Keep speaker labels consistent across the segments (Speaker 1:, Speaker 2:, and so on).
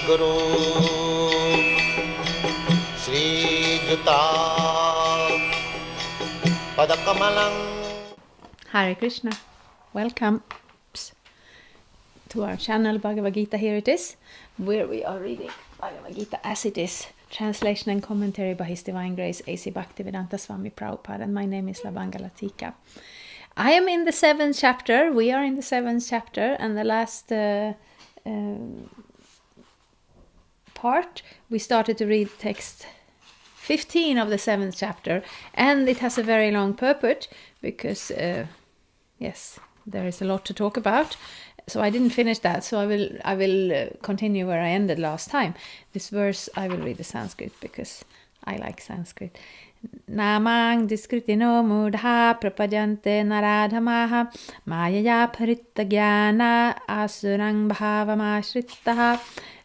Speaker 1: Guru Sri Juta Padakamalang.
Speaker 2: Hare Krishna. Welcome to our channel Bhagavad-gita. Here it is, where we are reading Bhagavad-gita as it is. Translation and commentary by His Divine Grace A.C. Bhaktivedanta Swami Prabhupada, and my name is Lavanga Latika. I am in the 7th chapter. We are in the 7th chapter, and the last part we started to read text 15 of the 7th chapter, and it has a very long purport because yes, there is a lot to talk about. So I didn't finish that, so I will continue where I ended last time. This verse I will read the Sanskrit because I like Sanskrit. Namang diskritino mudha prapajante naradhamaha mayaya parittagyana asurang bhavamashritaha.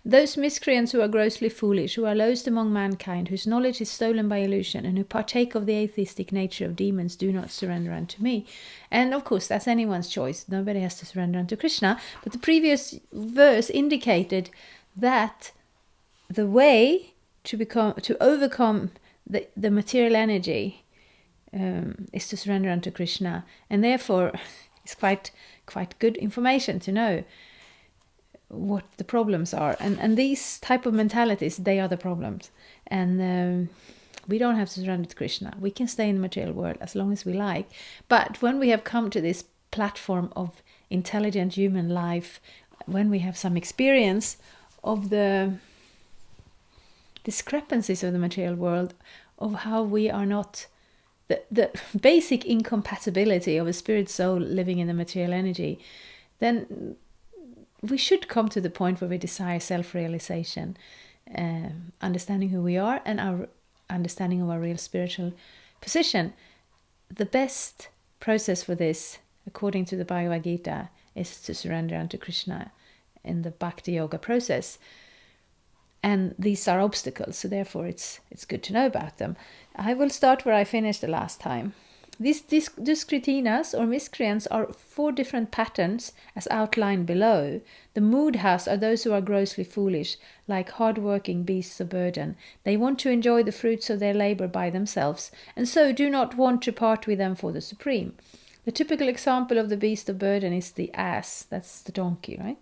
Speaker 2: Those miscreants who are grossly foolish, who are lowest among mankind, whose knowledge is stolen by illusion, and who partake of the atheistic nature of demons, do not surrender unto me. And of course, that's anyone's choice. Nobody has to surrender unto Krishna. But the previous verse indicated that the way to overcome the material energy is to surrender unto Krishna. And therefore, it's quite good information to know what the problems are, and these type of mentalities, they are the problems, and we don't have to surrender to Krishna. We can stay in the material world as long as we like, but when we have come to this platform of intelligent human life, when we have some experience of the discrepancies of the material world, of how we are not the basic incompatibility of a spirit soul living in the material energy, then we should come to the point where we desire self-realization, understanding who we are and our understanding of our real spiritual position. The best process for this, according to the Bhagavad-gita, is to surrender unto Krishna in the Bhakti Yoga process. And these are obstacles, so therefore it's good to know about them. I will start where I finished the last time. These diskritinas or miscreants are 4 different patterns as outlined below. The mudhas are those who are grossly foolish, like hard-working beasts of burden. They want to enjoy the fruits of their labor by themselves, and so do not want to part with them for the supreme. The typical example of the beast of burden is the ass. That's the donkey, right?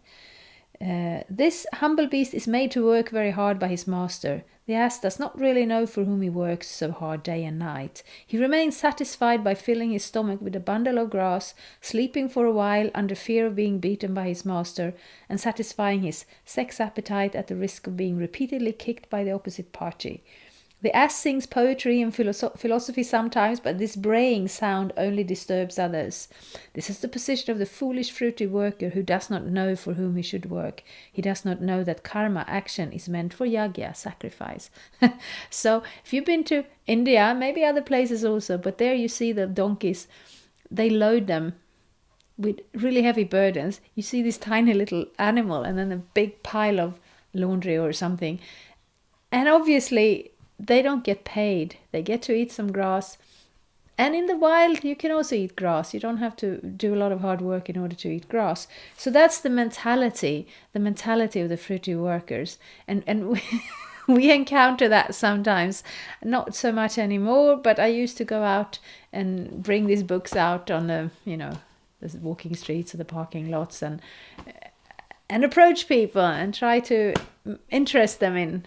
Speaker 2: This humble beast is made to work very hard by his master. The ass does not really know for whom he works so hard day and night. He remains satisfied by filling his stomach with a bundle of grass, sleeping for a while under fear of being beaten by his master, and satisfying his sex appetite at the risk of being repeatedly kicked by the opposite party. The ass sings poetry and philosophy sometimes, but this braying sound only disturbs others. This is the position of the foolish fruity worker who does not know for whom he should work. He does not know that karma, action, is meant for yagya, sacrifice. So, if you've been to India, maybe other places also, but there you see the donkeys, they load them with really heavy burdens. You see this tiny little animal and then a big pile of laundry or something. And obviously, they don't get paid. They get to eat some grass. And in the wild, you can also eat grass. You don't have to do a lot of hard work in order to eat grass. So that's the mentality of the fruity workers. And we encounter that sometimes. Not so much anymore, but I used to go out and bring these books out on the walking streets or the parking lots and approach people and try to interest them in.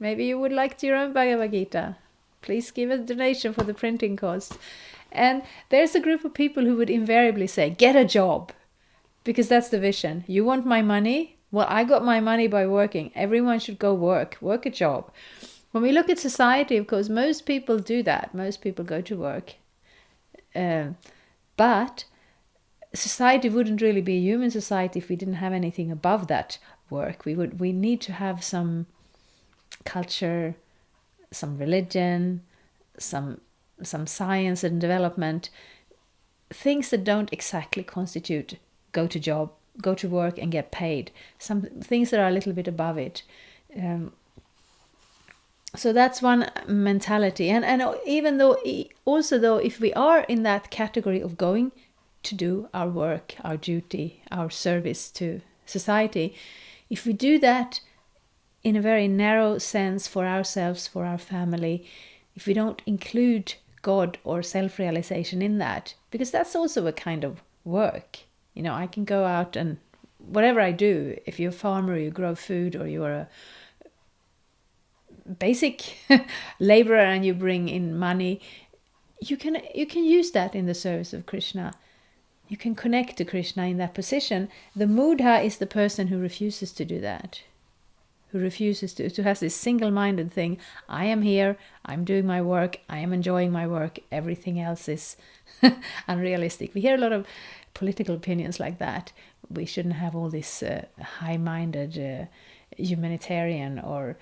Speaker 2: Maybe you would like your own Bhagavad-gita. Please give a donation for the printing costs. And there's a group of people who would invariably say, get a job. Because that's the vision. You want my money? Well, I got my money by working. Everyone should go work a job. When we look at society, of course, most people do that. Most people go to work. But society wouldn't really be a human society if we didn't have anything above that work. We need to have some culture, some religion, some science and development, things that don't exactly constitute go to work and get paid. Some things that are a little bit above it. So that's one mentality. And even though if we are in that category of going to do our work, our duty, our service to society, if we do that in a very narrow sense for ourselves, for our family, if we don't include God or self-realization in that, because that's also a kind of work. I can go out and whatever I do, if you're a farmer, you grow food, or you're a basic laborer and you bring in money, you can use that in the service of Krishna. You can connect to Krishna in that position. The mudha is the person who refuses to do that, who refuses to have this single-minded thing. I am here, I'm doing my work, I am enjoying my work, everything else is unrealistic. We hear a lot of political opinions like that. We shouldn't have all this high-minded humanitarian or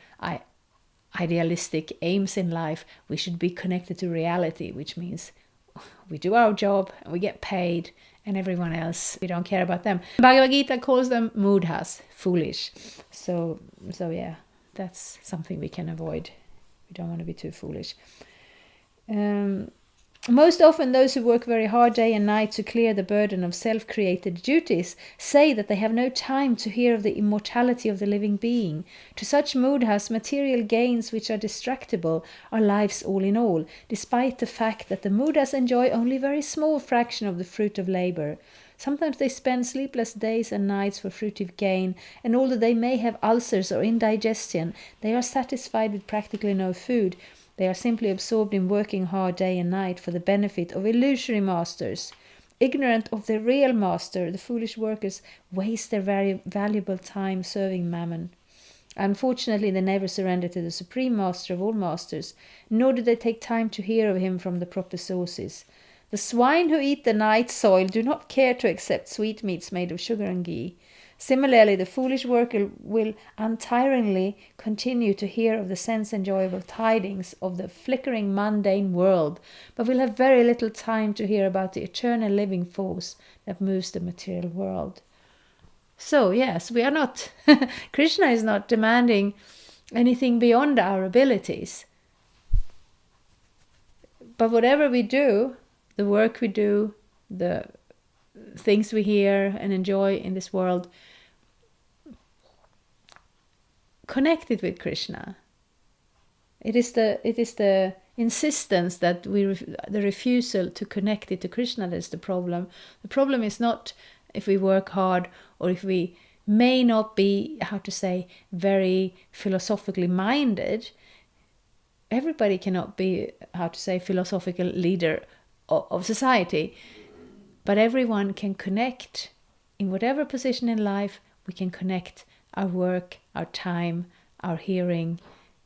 Speaker 2: idealistic aims in life. We should be connected to reality, which means we do our job and we get paid, and everyone else, we don't care about them. Bhagavad-gita calls them mudhas, foolish. So yeah, that's something we can avoid. We don't want to be too foolish. Most often those who work very hard day and night to clear the burden of self-created duties say that they have no time to hear of the immortality of the living being. To such mudhas, material gains which are distractible are life's all in all, despite the fact that the mudhas enjoy only a very small fraction of the fruit of labor. Sometimes they spend sleepless days and nights for fruitive gain, and although they may have ulcers or indigestion, they are satisfied with practically no food. They are simply absorbed in working hard day and night for the benefit of illusory masters. Ignorant of the real master, the foolish workers waste their very valuable time serving mammon. Unfortunately, they never surrender to the supreme master of all masters, nor do they take time to hear of him from the proper sources. The swine who eat the night soil do not care to accept sweetmeats made of sugar and ghee. Similarly, the foolish worker will untiringly continue to hear of the sense-enjoyable tidings of the flickering mundane world, but will have very little time to hear about the eternal living force that moves the material world. So yes, we are not, Krishna is not demanding anything beyond our abilities. But whatever we do, the work we do, the things we hear and enjoy in this world, connected with Krishna. It is the insistence that the refusal to connect it to Krishna that is the problem. The problem is not if we work hard or if we may not be, very philosophically minded. Everybody cannot be, philosophical leader of society. But everyone can connect in whatever position in life. We can connect our work, our time, our hearing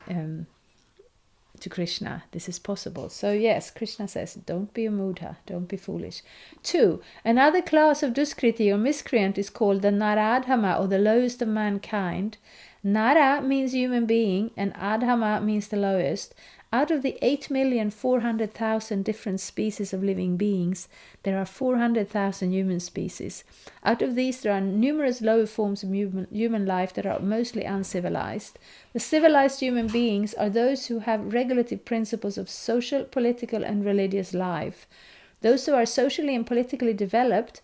Speaker 2: to Krishna. This is possible. So yes, Krishna says, don't be a mudha, don't be foolish. 2. Another class of duskriti or miscreant is called the naradhama, or the lowest of mankind. Nara means human being and adhama means the lowest. Out of the 8,400,000 different species of living beings, there are 400,000 human species. Out of these, there are numerous lower forms of human life that are mostly uncivilized. The civilized human beings are those who have regulative principles of social, political, and religious life. Those who are socially and politically developed,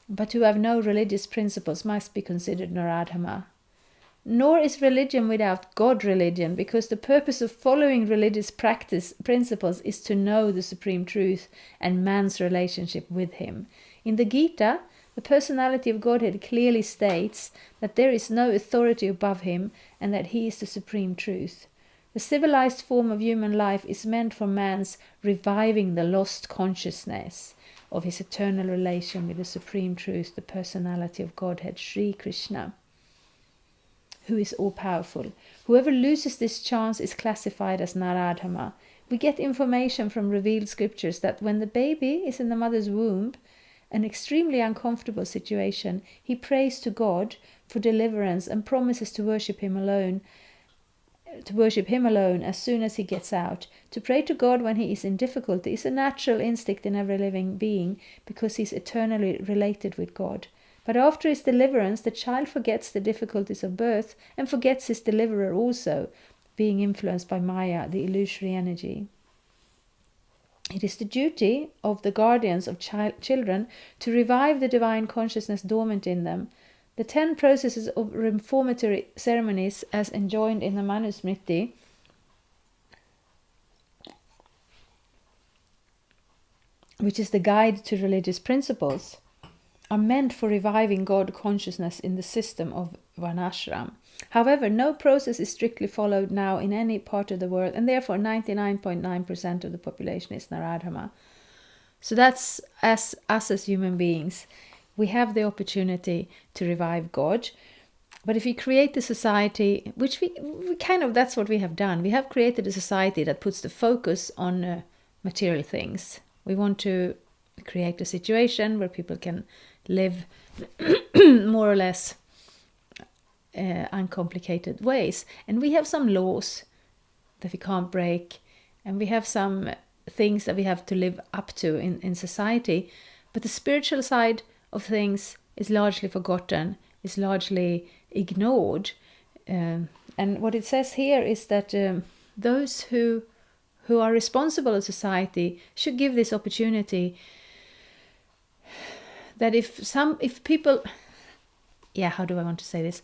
Speaker 2: but who have no religious principles, must be considered naradhama. Nor is religion without God religion, because the purpose of following religious principles is to know the supreme truth and man's relationship with him. In the Gita, the personality of Godhead clearly states that there is no authority above him and that he is the supreme truth. The civilized form of human life is meant for man's reviving the lost consciousness of his eternal relation with the supreme truth, the personality of Godhead, Sri Krishna, who is all-powerful. Whoever loses this chance is classified as naradhama. We get information from revealed scriptures that when the baby is in the mother's womb, an extremely uncomfortable situation, he prays to God for deliverance and promises to worship him alone as soon as he gets out. To pray to God when he is in difficulty is a natural instinct in every living being, because he is eternally related with God. But after his deliverance, the child forgets the difficulties of birth and forgets his deliverer also, being influenced by Maya, the illusory energy. It is the duty of the guardians of children to revive the divine consciousness dormant in them. The 10 processes of reformatory ceremonies as enjoined in the Manusmriti which is the guide to religious principles, are meant for reviving God consciousness in the system of Varnashram. However, no process is strictly followed now in any part of the world, and therefore 99.9% of the population is Naradharma. So that's us as human beings. We have the opportunity to revive God. But if we create a society, which we kind of, that's what we have done. We have created a society that puts the focus on material things. We want to create a situation where people can live more or less uncomplicated ways. And we have some laws that we can't break. And we have some things that we have to live up to in society. But the spiritual side of things is largely forgotten, is largely ignored. And what it says here is that those who are responsible in society should give this opportunity, that if people, how do I want to say this,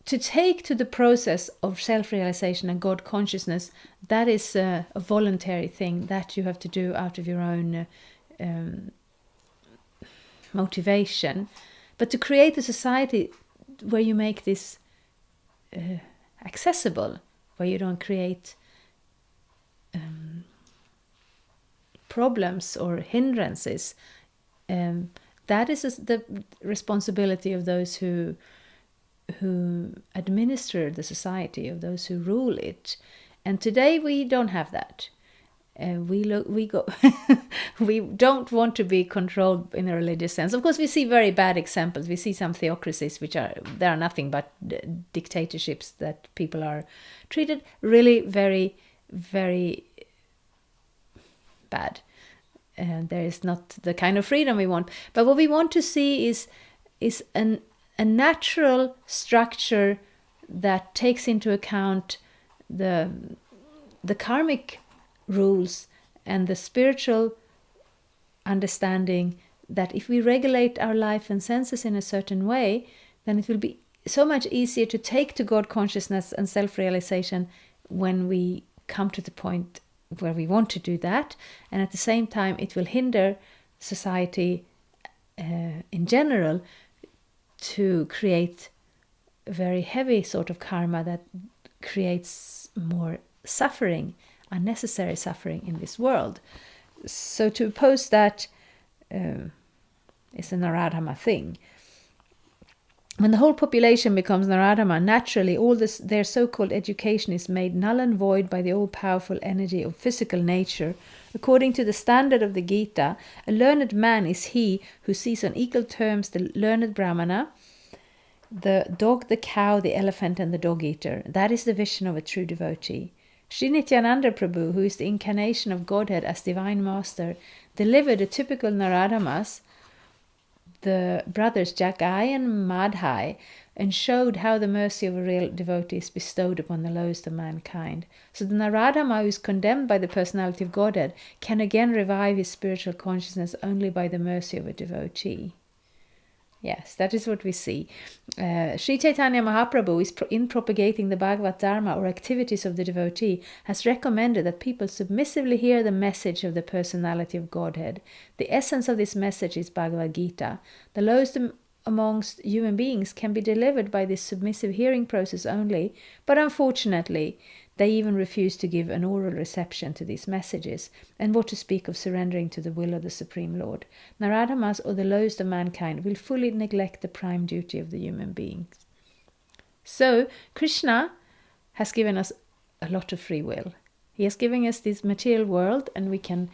Speaker 2: to take to the process of self-realization and God consciousness, that is a voluntary thing that you have to do out of your own motivation. But to create a society where you make this accessible, where you don't create problems or hindrances, that is the responsibility of those who administer the society, of those who rule it. And today we don't have that. We don't want to be controlled in a religious sense. Of course, we see very bad examples. We see some theocracies which are nothing but dictatorships, that people are treated really very, very bad. And there is not the kind of freedom we want. But what we want to see is a natural structure that takes into account the karmic rules and the spiritual understanding that if we regulate our life and senses in a certain way, then it will be so much easier to take to God consciousness and self-realization when we come to the point where we want to do that. And at the same time, it will hinder society in general to create a very heavy sort of karma that creates more suffering, unnecessary suffering in this world. So to oppose that is a Naradharma thing. When the whole population becomes Naradharma, naturally all their so-called education is made null and void by the all-powerful energy of physical nature. According to the standard of the Gita, a learned man is he who sees on equal terms the learned Brahmana, the dog, the cow, the elephant, and the dog-eater. That is the vision of a true devotee. Sri Nityananda Prabhu, who is the incarnation of Godhead as Divine Master, delivered a typical Naradharmas, the brothers Jagai and Madhai, and showed how the mercy of a real devotee is bestowed upon the lowest of mankind. So the Naradharma, who is condemned by the personality of Godhead, can again revive his spiritual consciousness only by the mercy of a devotee. Yes, that is what we see. Sri Chaitanya Mahaprabhu, in propagating the Bhagavad Dharma or activities of the devotee, has recommended that people submissively hear the message of the personality of Godhead. The essence of this message is Bhagavad-gita. The lowest amongst human beings can be delivered by this submissive hearing process only, but unfortunately, they even refuse to give an oral reception to these messages, and what to speak of surrendering to the will of the Supreme Lord. Naradharmas, or the lowest of mankind, will fully neglect the prime duty of the human beings. So, Krishna has given us a lot of free will. He has given us this material world, and we can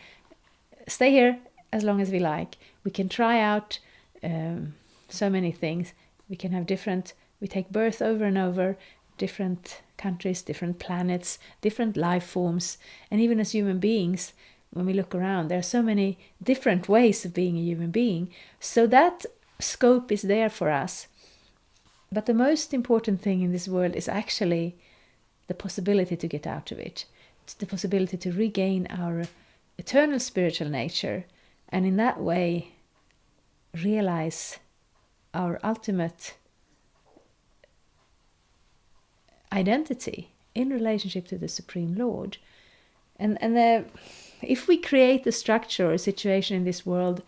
Speaker 2: stay here as long as we like. We can try out so many things. We can have we take birth over and over, different countries, different planets, different life forms. And even as human beings, when we look around, there are so many different ways of being a human being. So that scope is there for us. But the most important thing in this world is actually the possibility to get out of it. It's the possibility to regain our eternal spiritual nature, and in that way realize our ultimate identity in relationship to the Supreme Lord. And if we create a structure or a situation in this world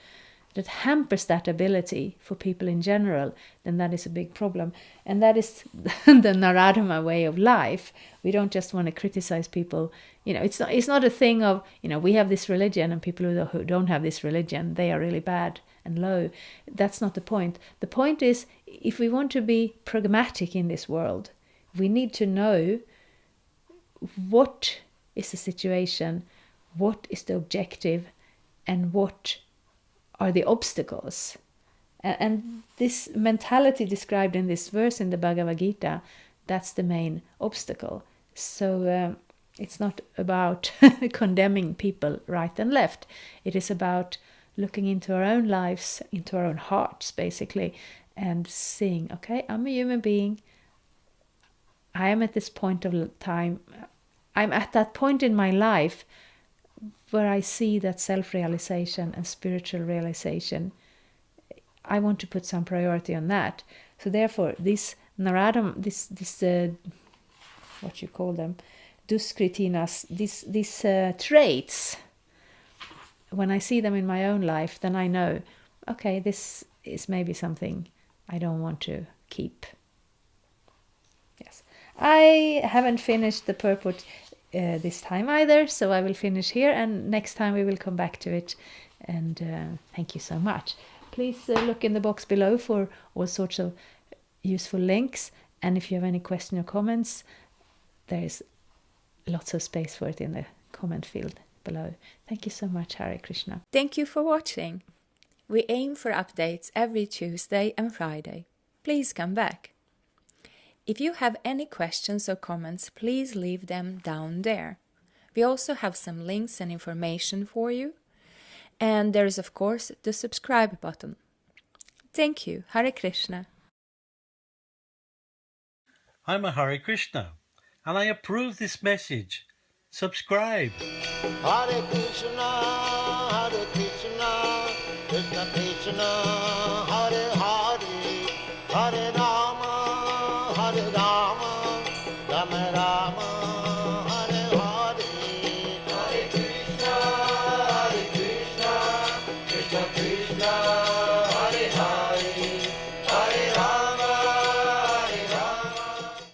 Speaker 2: that hampers that ability for people in general, then that is a big problem. And that is the Naradama way of life. We don't just want to criticize people. It's not a thing of, we have this religion and people who don't have this religion, they are really bad and low. That's not the point. The point is, if we want to be pragmatic in this world, we need to know what is the situation, what is the objective, and what are the obstacles. And this mentality described in this verse in the Bhagavad-gita, that's the main obstacle. So it's not about condemning people right and left. It is about looking into our own lives, into our own hearts, basically, and seeing, okay, I'm a human being. I am at this point of time. I'm at that point in my life where I see that self-realization and spiritual realization. I want to put some priority on that. So therefore, this Naradam, this what you call them, Duskritinas, these traits, when I see them in my own life, then I know, okay, this is maybe something I don't want to keep. Yes, I haven't finished the purport this time either, so I will finish here, and next time we will come back to it. And thank you so much. Please look in the box below for all sorts of useful links, and if you have any question or comments, there is lots of space for it in the comment field below. Thank you so much. Hare Krishna.
Speaker 3: Thank you for watching. We aim for updates every Tuesday and Friday. Please come back. If you have any questions or comments, please leave them down there. We also have some links and information for you. And there is, of course, the subscribe button. Thank you. Hare Krishna.
Speaker 4: I'm a Hare Krishna, and I approve this message. Subscribe.
Speaker 1: Hare Krishna, Krishna Krishna,